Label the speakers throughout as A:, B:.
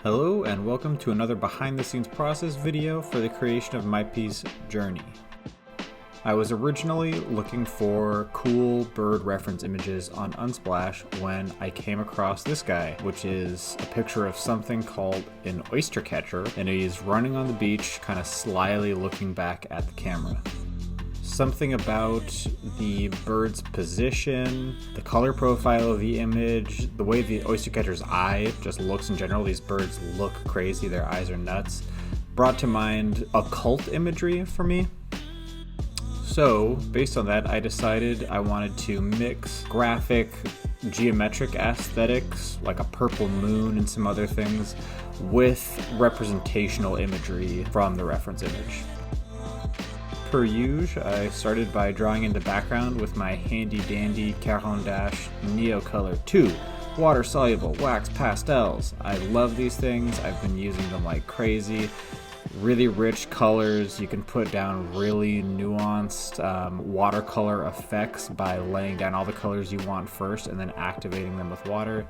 A: Hello and welcome to another behind the scenes process video for the creation of my piece Journey. I was originally looking for cool bird reference images on Unsplash when I came across this guy, which is a picture of something called an oystercatcher, and he's running on the beach kind of slyly looking back at the camera. Something about the bird's position, the color profile of the image, the way the oystercatcher's eye just looks in general. These birds look crazy, their eyes are nuts, brought to mind occult imagery for me. So, based on that, I decided I wanted to mix graphic, geometric aesthetics, like a purple moon and some other things, with representational imagery from the reference image. Per usual, I started by drawing in the background with my handy-dandy Caran Neocolor II water-soluble wax pastels. I love these things. I've been using them like crazy. Really rich colors. You can put down really nuanced watercolor effects by laying down all the colors you want first and then activating them with water.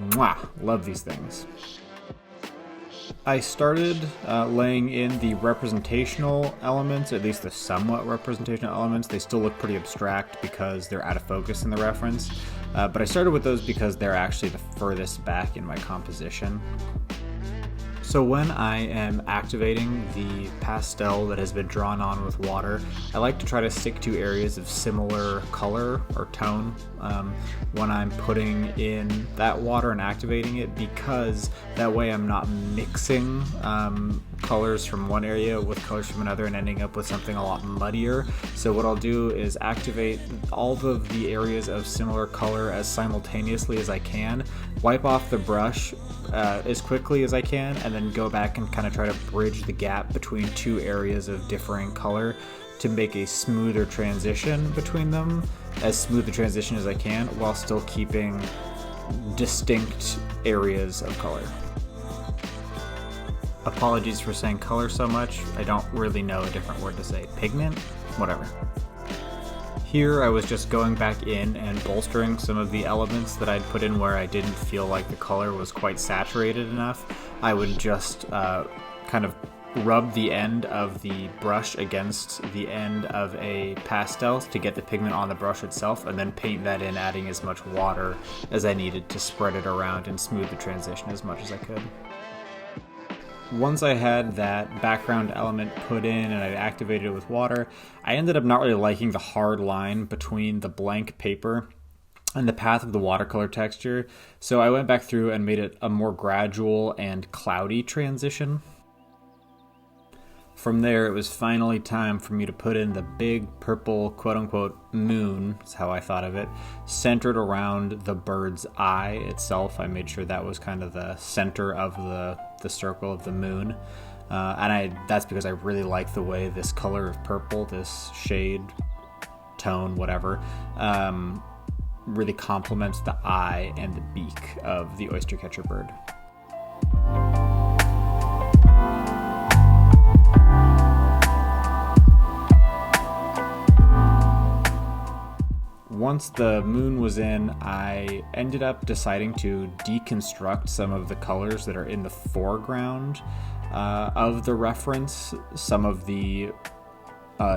A: Mwah! Love these things. I started laying in the representational elements, at least the somewhat representational elements. They still look pretty abstract because they're out of focus in the reference, but I started with those because they're actually the furthest back in my composition. So when I am activating the pastel that has been drawn on with water, I like to try to stick to areas of similar color or tone when I'm putting in that water and activating it, because that way I'm not mixing colors from one area with colors from another and ending up with something a lot muddier. So what I'll do is activate all of the areas of similar color as simultaneously as I can, wipe off the brush as quickly as I can, and then go back and kind of try to bridge the gap between two areas of differing color to make a smoother transition between them, as smooth a transition as I can, while still keeping distinct areas of color. Apologies for saying color so much. I don't really know a different word to say. Pigment? Whatever. Here I was just going back in and bolstering some of the elements that I'd put in where I didn't feel like the color was quite saturated enough. I would just kind of rub the end of the brush against the end of a pastel to get the pigment on the brush itself, and then paint that in, adding as much water as I needed to spread it around and smooth the transition as much as I could. Once I had that background element put in and I activated it with water, I ended up not really liking the hard line between the blank paper and the path of the watercolor texture, so I went back through and made it a more gradual and cloudy transition. From there, it was finally time for me to put in the big purple quote-unquote moon, is how I thought of it, centered around the bird's eye itself. I made sure that was kind of the center of the circle of the moon. That's because I really like the way this color of purple, this shade, tone, whatever, really complements the eye and the beak of the oystercatcher bird. Once the moon was in, I ended up deciding to deconstruct some of the colors that are in the foreground of the reference, some of the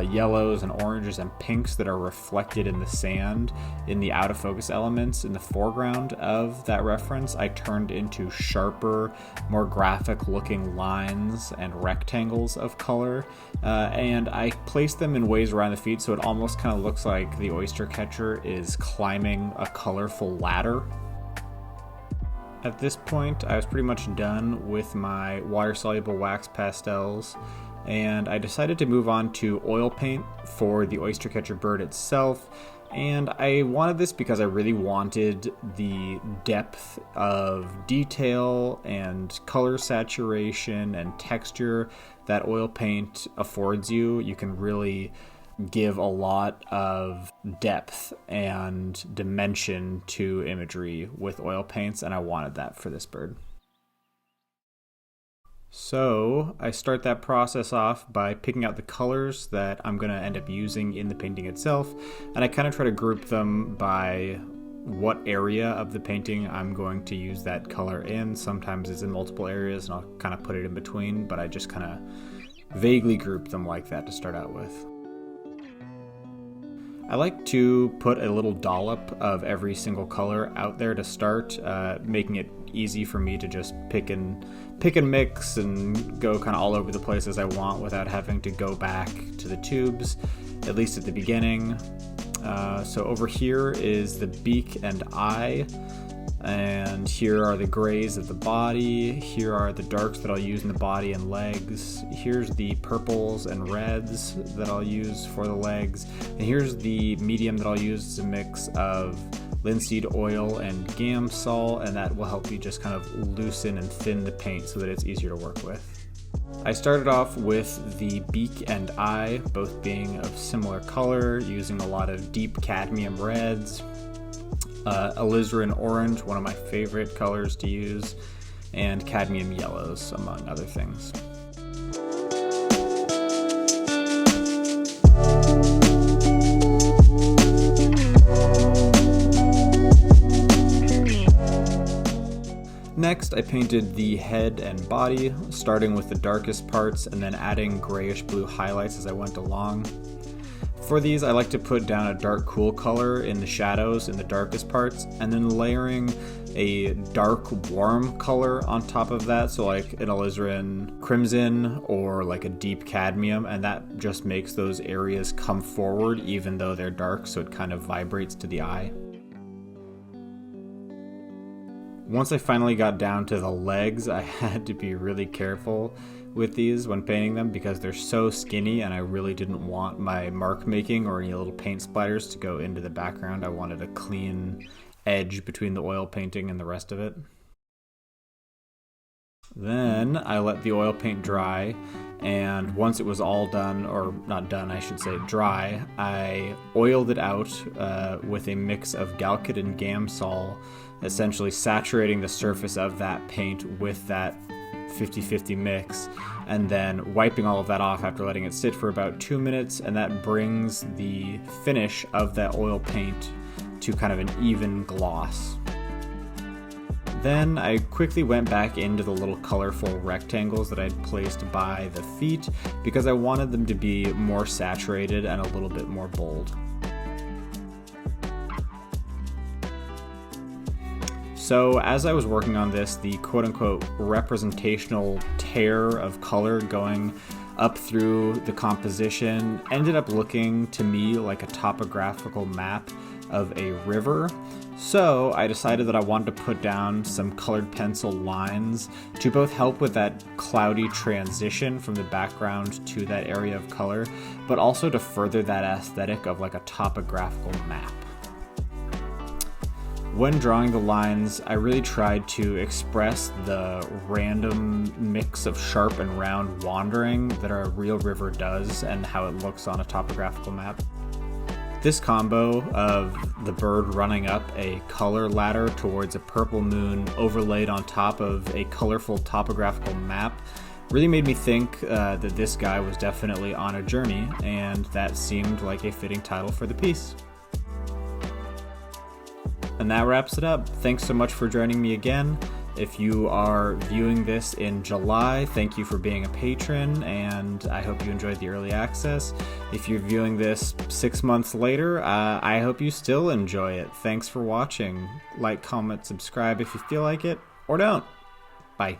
A: yellows and oranges and pinks that are reflected in the sand in the out of focus elements in the foreground of that reference. I turned into sharper, more graphic looking lines and rectangles of color, and I placed them in ways around the feet so it almost kind of looks like the oystercatcher is climbing a colorful ladder. At this point, I was pretty much done with my water-soluble wax pastels, and I decided to move on to oil paint for the oystercatcher bird itself. And I wanted this because I really wanted the depth of detail and color saturation and texture that oil paint affords you. You can really give a lot of depth and dimension to imagery with oil paints, and I wanted that for this bird. So I start that process off by picking out the colors that I'm going to end up using in the painting itself, and I kind of try to group them by what area of the painting I'm going to use that color in. Sometimes it's in multiple areas and I'll kind of put it in between, but I just kind of vaguely group them like that to start out with. I like to put a little dollop of every single color out there to start, making it easy for me to just pick and mix and go kind of all over the place as I want without having to go back to the tubes, at least at the beginning. So over here is the beak and eye, and here are the grays of the body. Here are the darks that I'll use in the body and legs. Here's the purples and reds that I'll use for the legs. And here's the medium that I'll use as a mix of linseed oil and Gamsol, and that will help you just kind of loosen and thin the paint so that it's easier to work with. I started off with the beak and eye, both being of similar color, using a lot of deep cadmium reds, alizarin orange, one of my favorite colors to use, and cadmium yellows, among other things. Next, I painted the head and body, starting with the darkest parts and then adding grayish blue highlights as I went along. For these, I like to put down a dark cool color in the shadows in the darkest parts, and then layering a dark warm color on top of that, so like an alizarin crimson or like a deep cadmium, and that just makes those areas come forward even though they're dark, so it kind of vibrates to the eye. Once I finally got down to the legs, I had to be really careful with these when painting them because they're so skinny, and I really didn't want my mark making or any little paint splatters to go into the background. I wanted a clean edge between the oil painting and the rest of it. Then I let the oil paint dry, and once it was all done, or not done, I should say dry, I oiled it out with a mix of Galkyd and Gamsol, essentially saturating the surface of that paint with that 50-50 mix, and then wiping all of that off after letting it sit for about 2 minutes, and that brings the finish of that oil paint to kind of an even gloss. Then I quickly went back into the little colorful rectangles that I'd placed by the feet because I wanted them to be more saturated and a little bit more bold. So as I was working on this, the quote-unquote representational tear of color going up through the composition ended up looking to me like a topographical map of a river. So I decided that I wanted to put down some colored pencil lines to both help with that cloudy transition from the background to that area of color, but also to further that aesthetic of like a topographical map. When drawing the lines, I really tried to express the random mix of sharp and round wandering that a real river does and how it looks on a topographical map. This combo of the bird running up a color ladder towards a purple moon overlaid on top of a colorful topographical map really made me think that this guy was definitely on a journey, and that seemed like a fitting title for the piece. And that wraps it up. Thanks so much for joining me again. If you are viewing this in July, thank you for being a patron, and I hope you enjoyed the early access. If you're viewing this 6 months later, I hope you still enjoy it. Thanks for watching. Like, comment, subscribe if you feel like it, or don't. Bye.